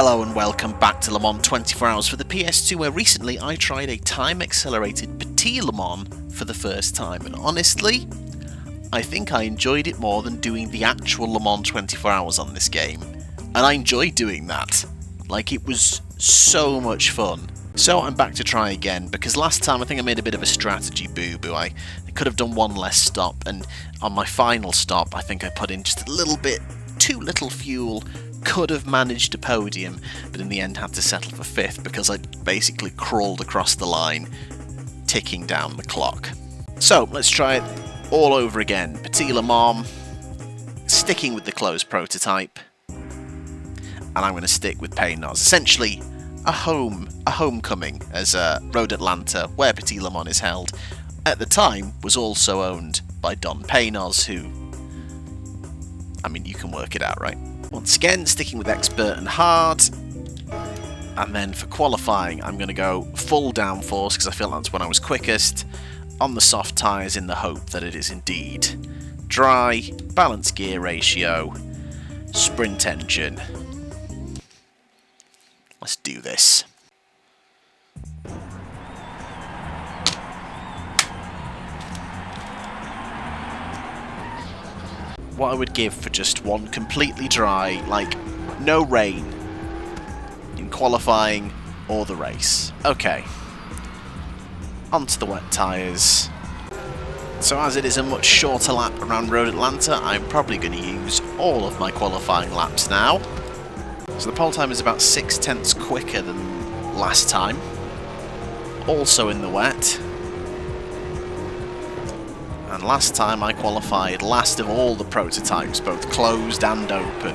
Hello and welcome back to Le Mans 24 Hours for the PS2, where recently I tried a time-accelerated Petit Le Mans for the first time, and honestly, I think I enjoyed it more than doing the actual Le Mans 24 Hours on this game, and I enjoyed doing that. Like, it was so much fun. So I'm back to try again, because last time I think I made a bit of a strategy boo-boo. I could have done one less stop, and on my final stop I think I put in just a little bit too little fuel. Could have managed a podium, but in the end had to settle for 5th because I basically crawled across the line, ticking down the clock. So let's try it all over again. Petit Le Mans, sticking with the closed prototype, and I'm going to stick with Paynos. Essentially, a homecoming, as Road Atlanta, where Petit Le Mans is held, at the time was also owned by Don Paynos, who, I mean, you can work it out, right? Once again, sticking with expert and hard, and then for qualifying I'm going to go full downforce because I feel that's when I was quickest, on the soft tyres in the hope that it is indeed dry, balance gear ratio, sprint engine. Let's do this. What I would give for just one completely dry, like no rain, in qualifying or the race. Okay, onto the wet tyres. So as it is a much shorter lap around Road Atlanta, I'm probably going to use all of my qualifying laps now. So the pole time is about 0.6 quicker than last time, also in the wet. And last time I qualified last of all the prototypes, both closed and open,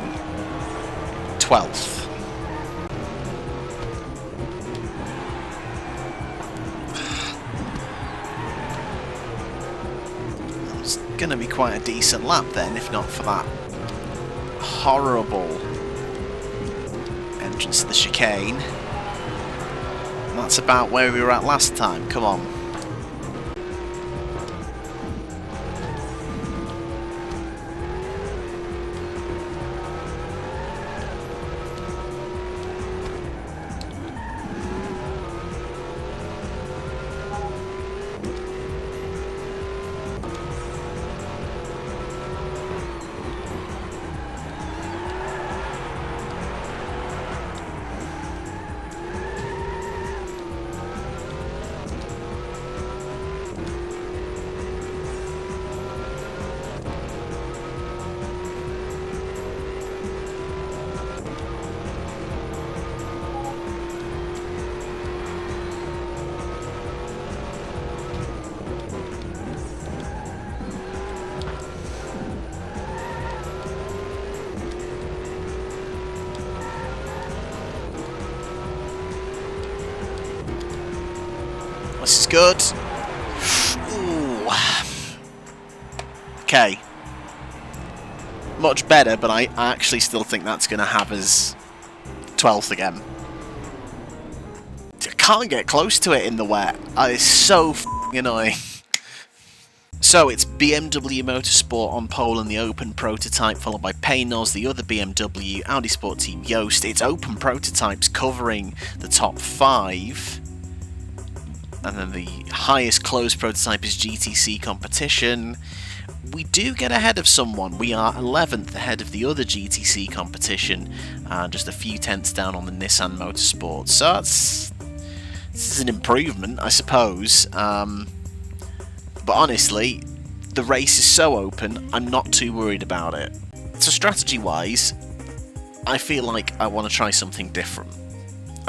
12th. It's going to be quite a decent lap then, if not for that horrible entrance to the chicane. And that's about where we were at last time, come on. This is good. Ooh. Okay. Much better, but I actually still think that's going to have us 12th again. I can't get close to it in the wet. It's so f***ing annoying. So it's BMW Motorsport on pole in the open prototype, followed by Paynos, the other BMW, Audi Sport Team Yost. It's open prototypes covering the top 5. And then the highest closed prototype is GTC competition. We do get ahead of someone. We are 11th ahead of the other GTC competition, just a few tenths down on the Nissan Motorsport. So this is an improvement, I suppose. But honestly, the race is so open, I'm not too worried about it. So strategy-wise, I feel like I want to try something different.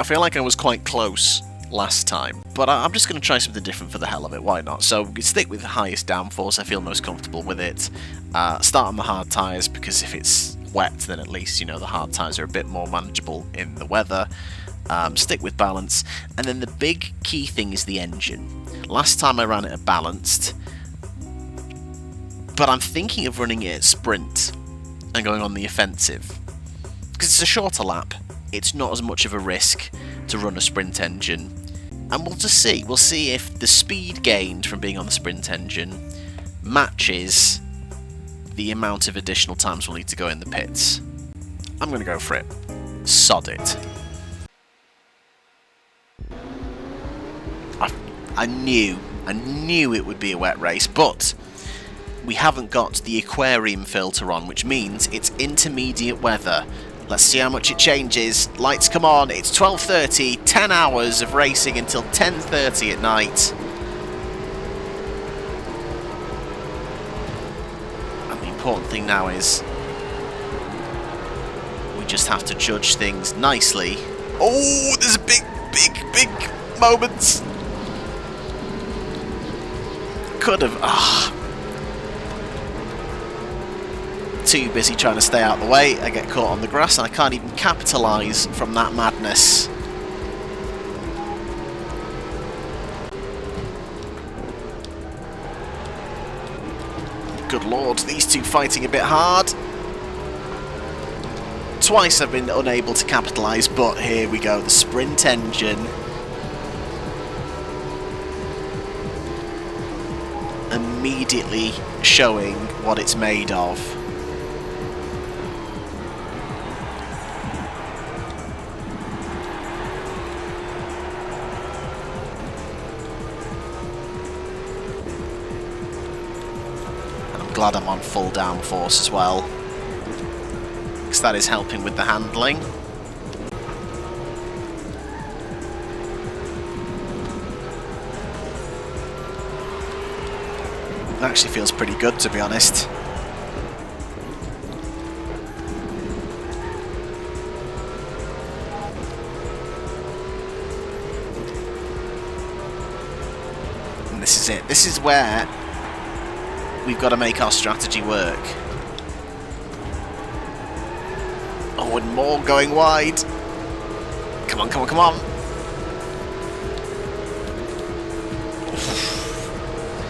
I feel like I was quite close last time, but I'm just going to try something different for the hell of it, why not? So we stick with the highest downforce, I feel most comfortable with it. Start on the hard tyres, because if it's wet then at least, you know, the hard tyres are a bit more manageable in the weather. Stick with balance, and then the big key thing is the engine. Last time I ran it at balanced, but I'm thinking of running it at sprint and going on the offensive, because it's a shorter lap, it's not as much of a risk to run a sprint engine, and we'll just see. We'll see if the speed gained from being on the sprint engine matches the amount of additional times we'll need to go in the pits. I'm going to go for it. Sod it. I knew it would be a wet race, but we haven't got the aquarium filter on, which means it's intermediate weather. Let's see how much it changes. Lights come on, it's 12:30, 10 hours of racing until 10:30 at night. And the important thing now is we just have to judge things nicely. Oh, there's a big moments. Could have... Too busy trying to stay out of the way. I get caught on the grass and I can't even capitalise from that madness. Good lord, these two fighting a bit hard. Twice I've been unable to capitalise, but here we go, the sprint engine. Immediately showing what it's made of. Glad I'm on full downforce as well, because that is helping with the handling. It actually feels pretty good, to be honest. And this is it. This is where we've got to make our strategy work. Oh, and more going wide. Come on, come on, come on.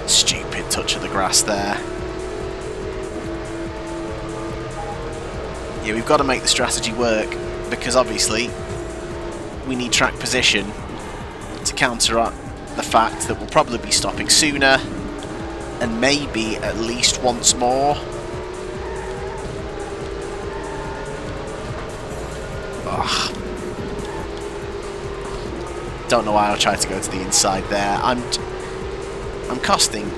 Stupid touch of the grass there. Yeah, we've got to make the strategy work, because obviously we need track position to counteract the fact that we'll probably be stopping sooner, and maybe at least once more. Ugh. Don't know why I tried to go to the inside there. I'm costing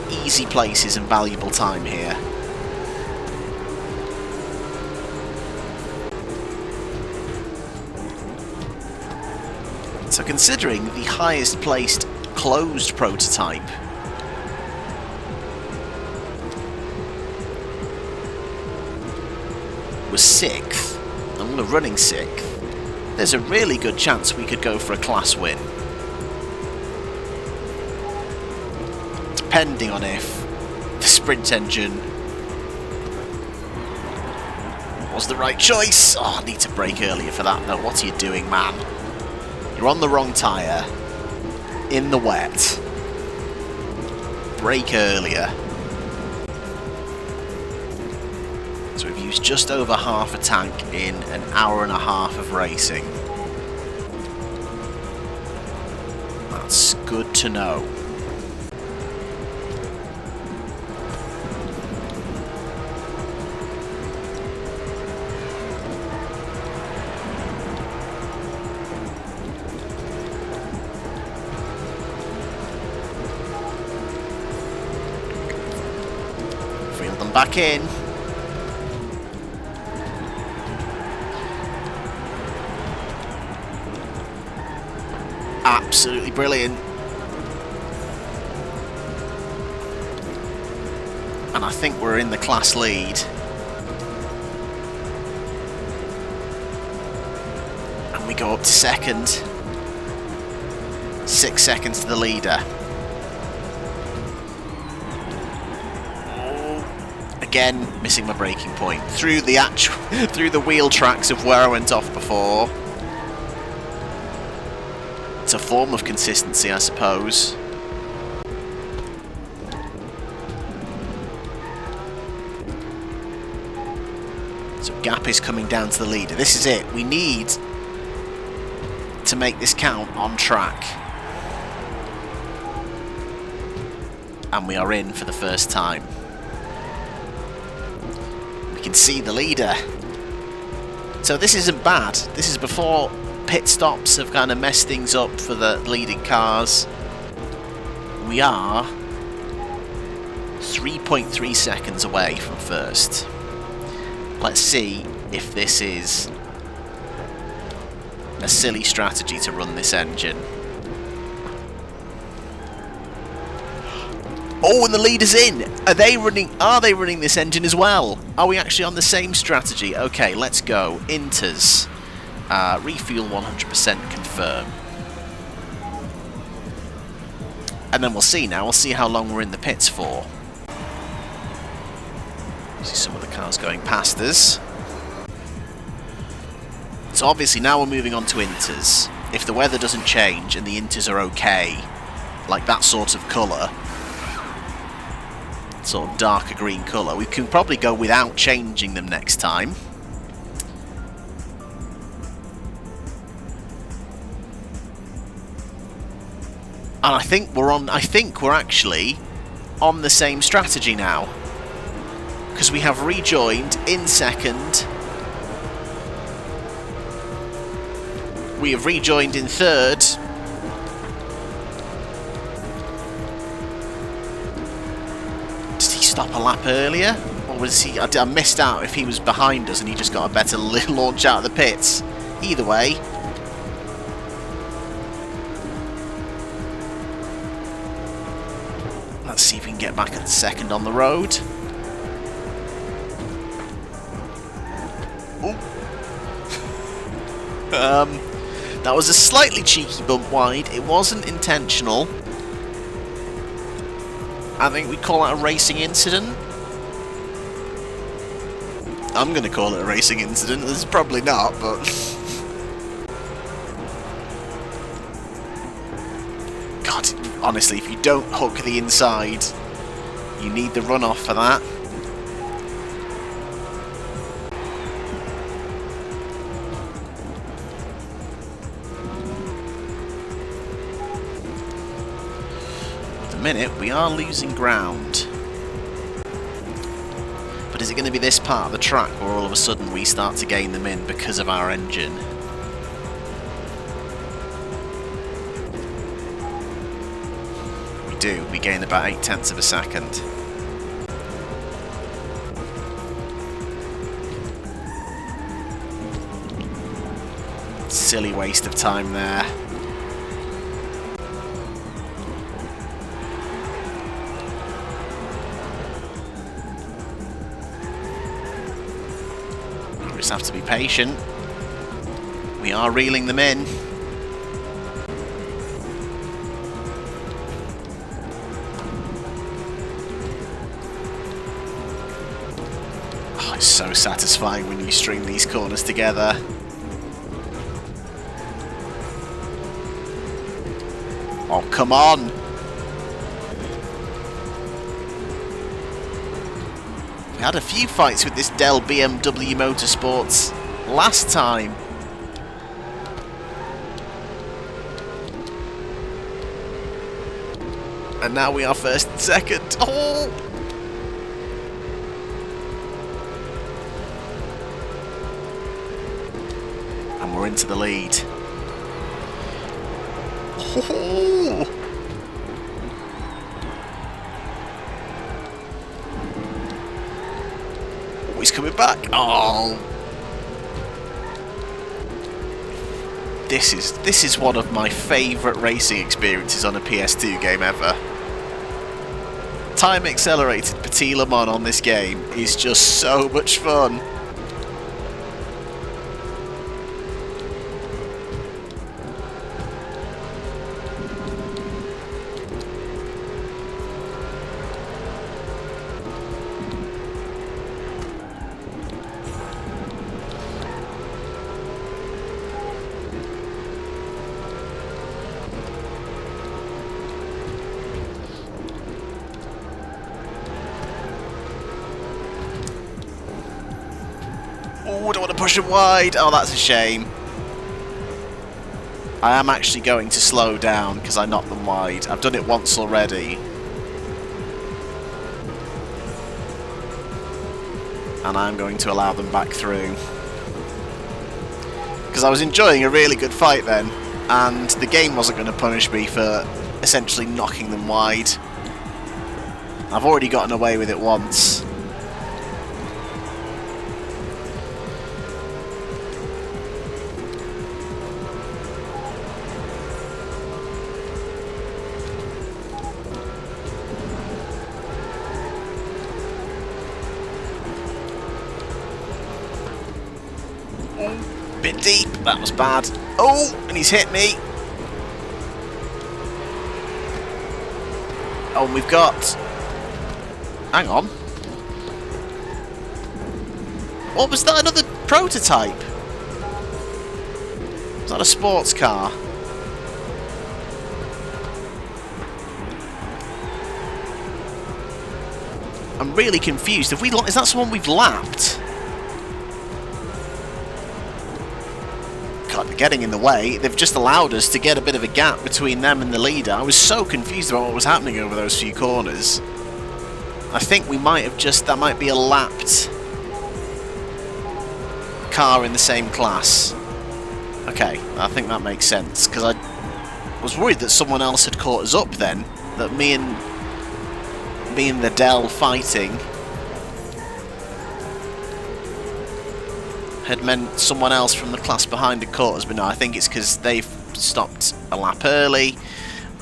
easy places and valuable time here. So considering the highest placed closed prototype was 6th, and we're running 6th, there's a really good chance we could go for a class win. Depending on if the sprint engine was the right choice. Oh, I need to brake earlier for that though. What are you doing, man? You're on the wrong tyre, in the wet. Brake earlier. So we've used just over half a tank in an hour and a half of racing. That's good to know. Reel them back in. Absolutely brilliant. And I think we're in the class lead. And we go up to second. 6 seconds to the leader. Again, missing my braking point. Through the wheel tracks of where I went off before. It's a form of consistency, I suppose. So gap is coming down to the leader. This is it. We need to make this count on track. And we are in for the first time. We can see the leader So this isn't bad. This is before pit stops have kind of messed things up for the leading cars. We are 3.3 seconds away from first. Let's see if this is a silly strategy to run this engine. Oh, and the leader's in! Are they running this engine as well? Are we actually on the same strategy? Okay, let's go. Inters. Refuel 100% confirm. And then we'll see now. We'll see how long we're in the pits for. See some of the cars going past us. So obviously now we're moving on to inters. If the weather doesn't change and the inters are okay, like that sort of colour, sort of darker green colour, we can probably go without changing them next time. And I think we're actually on the same strategy now. Because we have rejoined in second. We have rejoined in third. Did he stop a lap earlier? Or was he... I missed out if he was behind us and he just got a better launch out of the pits. Either way. Let's see if we can get back at second on the road. That was a slightly cheeky bump wide. It wasn't intentional. I think we call that a racing incident. I'm going to call it a racing incident. It's probably not, but... God, honestly, if you don't hook the inside, you need the runoff for that. Minute we are losing ground, but is it going to be this part of the track where all of a sudden we start to gain them in because of our engine? We do. We gain about 0.8 of a second. Silly waste of time there. Have to be patient. We are reeling them in. Oh, it's so satisfying when you string these corners together. Oh, come on! We had a few fights with this Dell BMW Motorsports last time. And now we are first and second. Oh! And we're into the lead. Oh! He's coming back. Oh, this is one of my favourite racing experiences on a PS2 game ever. Time accelerated Petit Le Mans on this game is just so much fun. Oh, I don't want to push him wide. Oh, that's a shame. I am actually going to slow down because I knocked them wide. I've done it once already. And I'm going to allow them back through. because I was enjoying a really good fight then, and the game wasn't going to punish me for essentially knocking them wide. I've already gotten away with it once. Bit deep, that was bad. Oh, and he's hit me. Oh, and we've got... Hang on. What was that? Another prototype? Is that a sports car? I'm really confused. Have we? Is that someone we've lapped? God, they're getting in the way. They've just allowed us to get a bit of a gap between them and the leader. I was so confused about what was happening over those few corners. I think we might have just... That might be a lapped car in the same class. Okay, I think that makes sense, because I was worried that someone else had caught us up then. That me and the Dell fighting had meant someone else from the class behind had caught us, but no, I think it's because they've stopped a lap early.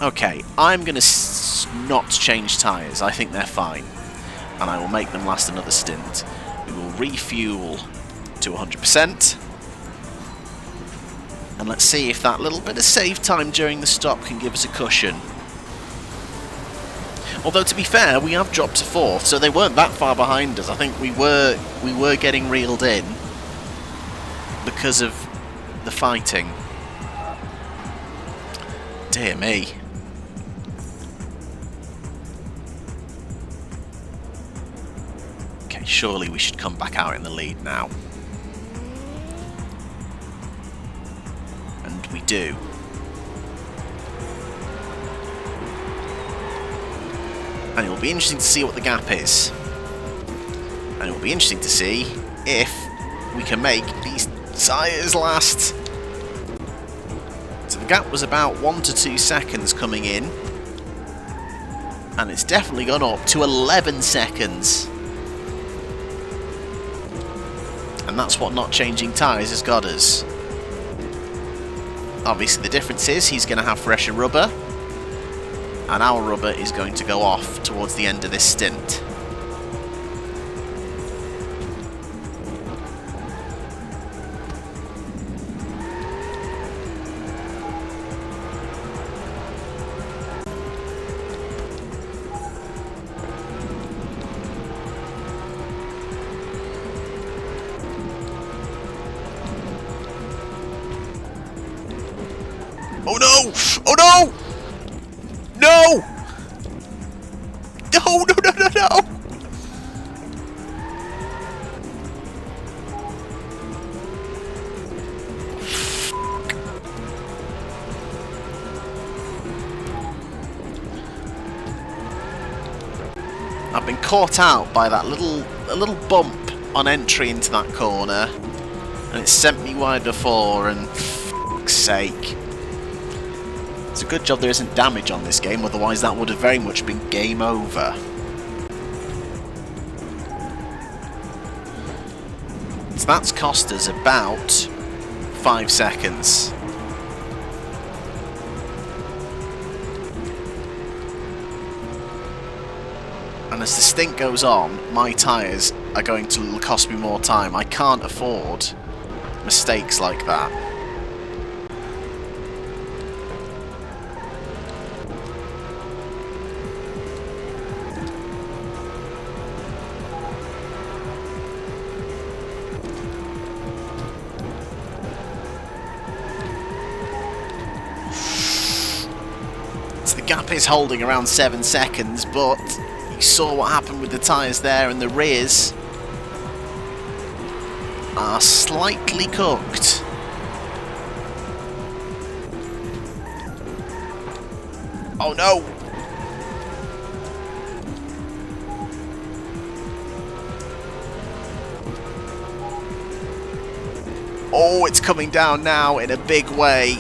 Okay, I'm going to not change tyres. I think they're fine. And I will make them last another stint. We will refuel to 100%. And let's see if that little bit of save time during the stop can give us a cushion. Although, to be fair, we have dropped to 4th, so they weren't that far behind us. I think we were getting reeled in because of the fighting. Dear me. Okay, surely we should come back out in the lead now. And we do. And it will be interesting to see what the gap is. And it will be interesting to see if we can make these tyres last. So the gap was about 1 to 2 seconds coming in. And it's definitely gone up to 11 seconds. And that's what not changing tyres has got us. Obviously the difference is he's going to have fresher rubber. And our rubber is going to go off towards the end of this stint. Oh no! Oh no! No! No, no, no, no, no! I've been caught out by that little bump on entry into that corner, and it sent me wide before, and for fuck's sake. It's a good job there isn't damage on this game, otherwise that would have very much been game over. So that's cost us about 5 seconds. And as the stint goes on, my tyres are going to cost me more time. I can't afford mistakes like that. The gap is holding around 7 seconds, but you saw what happened with the tyres there, and the rears are slightly cooked. Oh no! Oh, it's coming down now in a big way.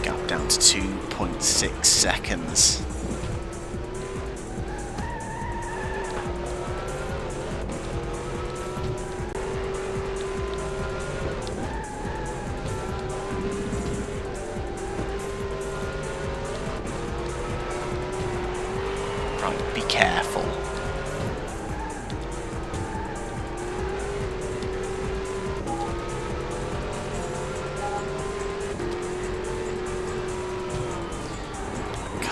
Gap down to 2.6 seconds. Right, be careful.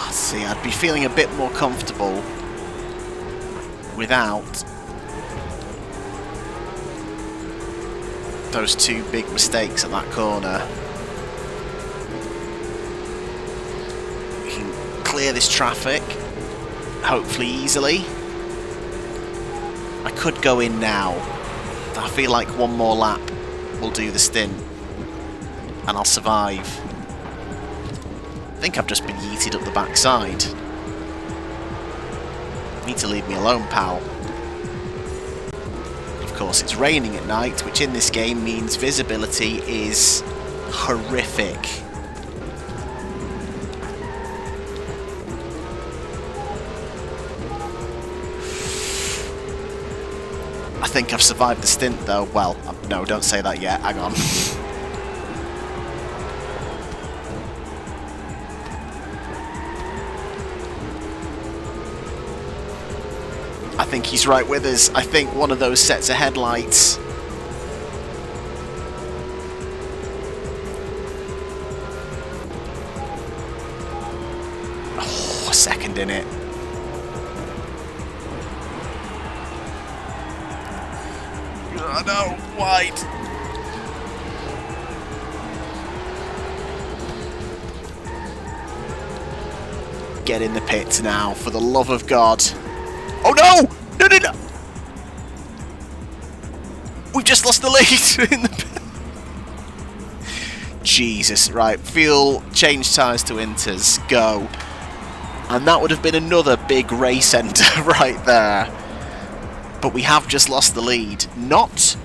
See, I'd be feeling a bit more comfortable without those two big mistakes at that corner. We can clear this traffic, hopefully easily. I could go in now. I feel like one more lap will do the stint and I'll survive. I think I've just been yeeted up the backside. You need to leave me alone, pal. Of course, it's raining at night, which in this game means visibility is horrific. I think I've survived the stint, though. Well, no, don't say that yet. Hang on. I think he's right with us. I think one of those sets of headlights. Oh, a second in it. Oh no, wide. Get in the pits now, for the love of God. Oh no! No, no, no! We've just lost the lead in the... Jesus, right. Fuel, change tyres to Inters, go. And that would have been another big race ender right there. But we have just lost the lead. Not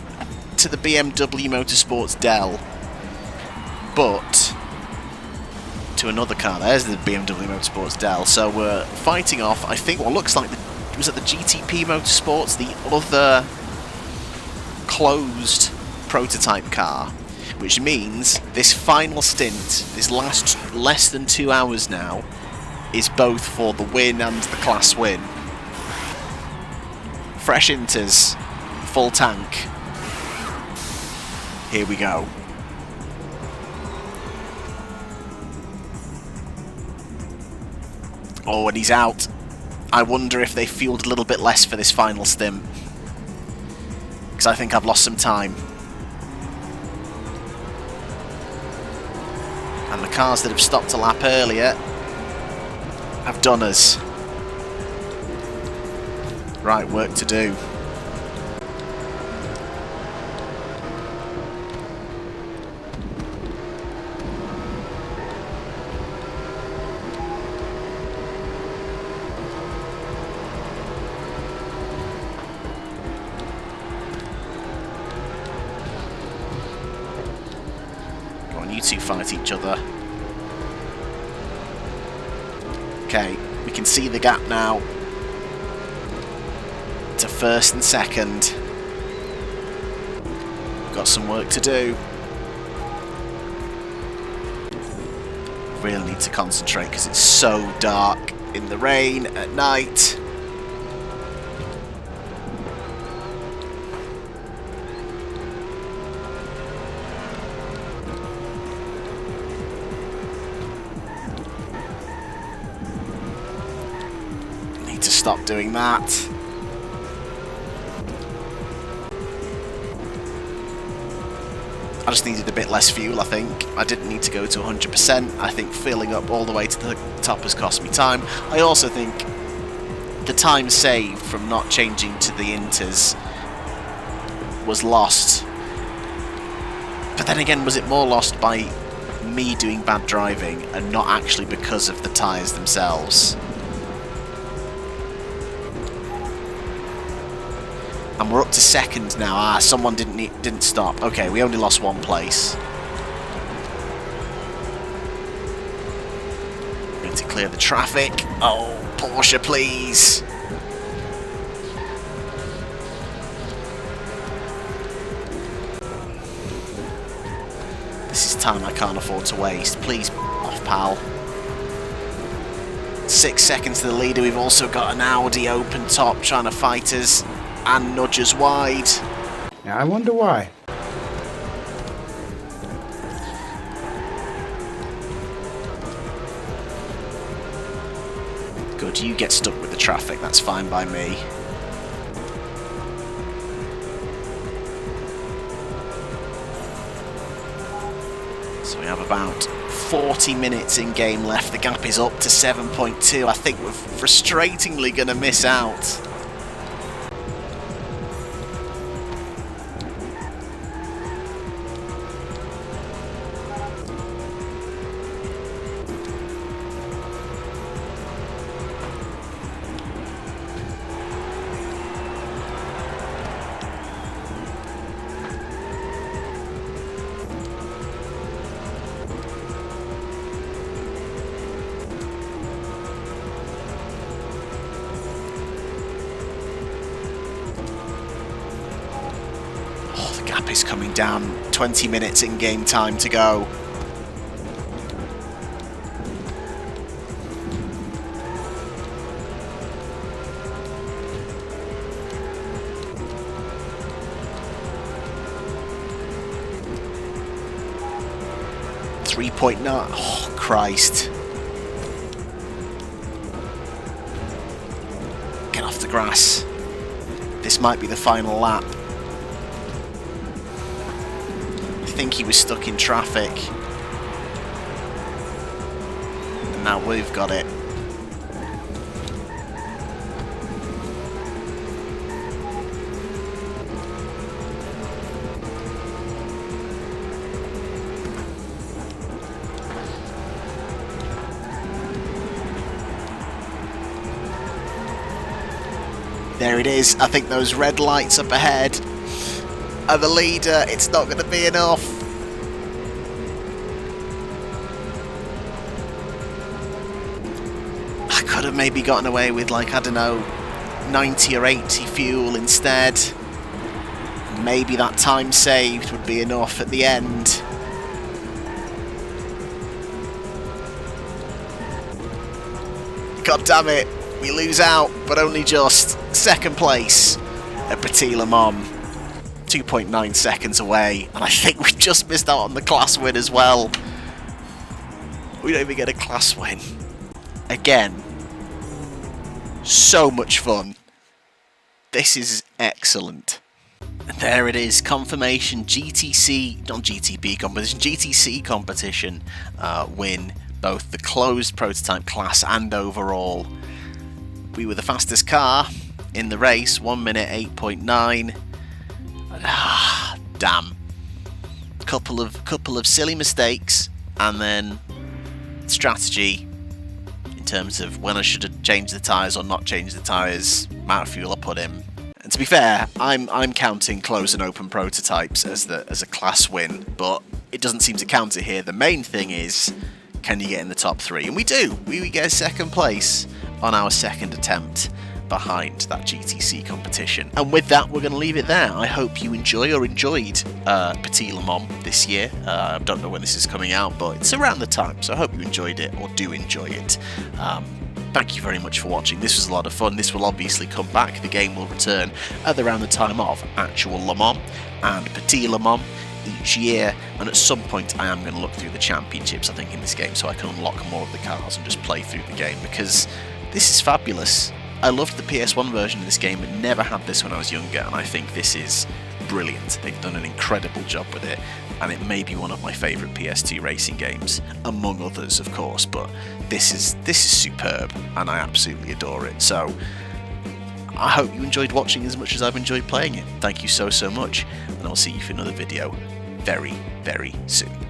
to the BMW Motorsports Dell, but to another car. There's the BMW Motorsports Dell. So we're fighting off, I think, what looks like was it the GTP Motorsports, the other closed prototype car, which means this final stint, this last less than 2 hours now, is both for the win and the class win. Fresh Inters, full tank. Here we go. Oh, and he's out. I wonder if they fueled a little bit less for this final stint, because I think I've lost some time. And the cars that have stopped a lap earlier have done us. Right, work to do. You two fight each other. Okay, we can see the gap now to first and second. Got some work to do. Really need to concentrate because it's so dark in the rain at night. To stop doing that. I just needed a bit less fuel, I think. I didn't need to go to 100%. I think filling up all the way to the top has cost me time. I also think the time saved from not changing to the Inters was lost. But then again, was it more lost by me doing bad driving and not actually because of the tyres themselves? And we're up to second now. Ah, someone didn't stop. Okay, we only lost 1 place. Need to clear the traffic. Oh, Porsche, please. This is time I can't afford to waste. Please, off, pal. 6 seconds to the leader. We've also got an Audi open top trying to fight us and nudge us wide. Yeah, I wonder why. Good, you get stuck with the traffic. That's fine by me. So we have about 40 minutes in game left. The gap is up to 7.2. I think we're frustratingly going to miss out. Gap is coming down. 20 minutes in game time to go. .9. Oh, Christ. Get off the grass. This might be the final lap. I think he was stuck in traffic. And now we've got it. There it is. I think those red lights up ahead are the leader. It's not going to be enough. I could have maybe gotten away with, like, I don't know, 90 or 80 fuel instead. Maybe that time saved would be enough at the end. God damn it. We lose out, but only just. Second place at Petit Le Mans. 2.9 seconds away, and I think we've just missed out on the class win as well. We don't even get a class win. Again, so much fun. This is excellent. And there it is, confirmation GTC, not GTP competition, GTC competition win, both the closed prototype class and overall. We were the fastest car in the race, 1 minute 8.9. Damn. Couple of silly mistakes, and then strategy in terms of when I should have changed the tyres or not changed the tyres, amount of fuel I put in. And to be fair, I'm counting closed and open prototypes as a class win, but it doesn't seem to count it here. The main thing is, can you get in the top 3? And we do. We get second place on our second attempt behind that GTC competition. And with that, we're going to leave it there. I hope you enjoyed Petit Le Mans this year. I don't know when this is coming out, but it's around the time, so I hope you enjoyed it, or do enjoy it. Thank you very much for watching. This was a lot of fun. This will obviously come back. The game will return at around the time of actual Le Mans and Petit Le Mans each year, and at some point I am going to look through the championships, I think, in this game, so I can unlock more of the cars and just play through the game, because this is fabulous. I loved the PS1 version of this game, but never had this when I was younger, and I think this is brilliant. They've done an incredible job with it, and it may be one of my favourite PS2 racing games, among others, of course, but this is superb, and I absolutely adore it. So I hope you enjoyed watching as much as I've enjoyed playing it. Thank you so much, and I'll see you for another video very, very soon.